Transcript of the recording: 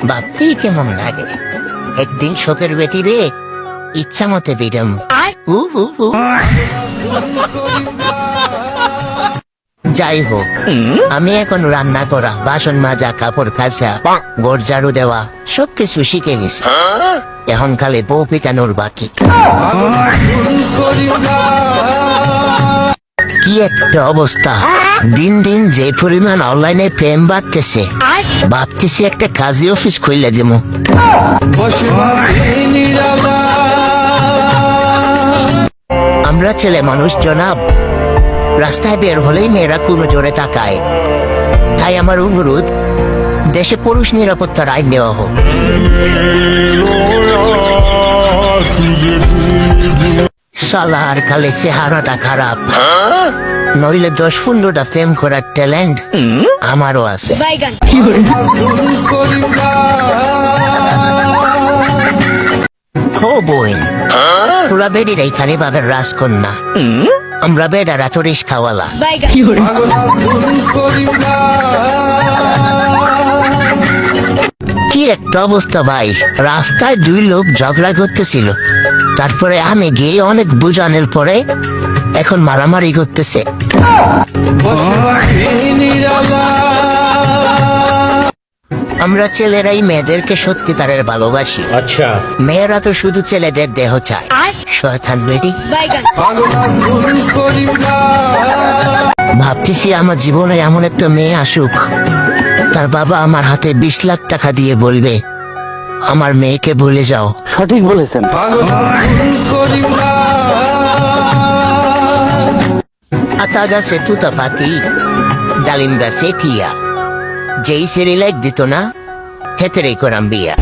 ভাবতেই কেমন লাগে। একদিন শোকের বেটি রে ইচ্ছা মতে বিরম। যাই হোক, আমি এখন রান্না করা, বাসন মাজা, কাপড় কাচা, ঘর ঝাড়ু দেওয়া সবকিছু শিখে নিছি। এখন খালি বউ পিটানোর বাকি। কি একটা অবস্থা! দিন দিন যে পরিমাণ অনলাইনে প্রেম বাড়তেছে, ভাবতেছি একটা কাজী অফিস খুললে যেমন। আমরা ছেলে মানুষ জনাব, রাস্তায় বের হলেই মেয়েরা কোনো জোরে তাকায়। তাই আমার অনুরোধ, দেশে পুরুষ নিরাপত্তার আইন নেওয়া হোক। শালার খালি চেহারাটা খারাপ, নইলে 10-15টা প্রেম করার ট্যালেন্ট আমারও আছে। ও বোন, তোরা বেডিরা এখানে বাবের রাজকন্যা, আমরা বেডারা তো রিস্কাওয়ালা। কি একটা অবস্থা ভাই! রাস্তায় 2 লোক ঝগড়া করতেছিল, তারপরে আমি গিয়ে অনেক বুঝানোর পরে এখন মারামারি করতেছে। আমরা ছেলেরাই মেয়েদেরকে সত্যিকারের ভালোবাসি। আচ্ছা, মেয়েরা তো শুধু ছেলেদের দেহ চায়। শয়তান বেটি। ভাবতেছি আমার জীবনে এমন একটা মেয়ে আসুক, তার বাবা আমার হাতে 20 লাখ টাকা দিয়ে বলবে, আমার মেয়েকে ভুলে যাও। সঠিক বলেছেন। আতা গাছে তুতা পাতি, ডালিম গাছে টিয়া, যেই সেরিলাইট দিত না হেতেরেই করাম বিয়া।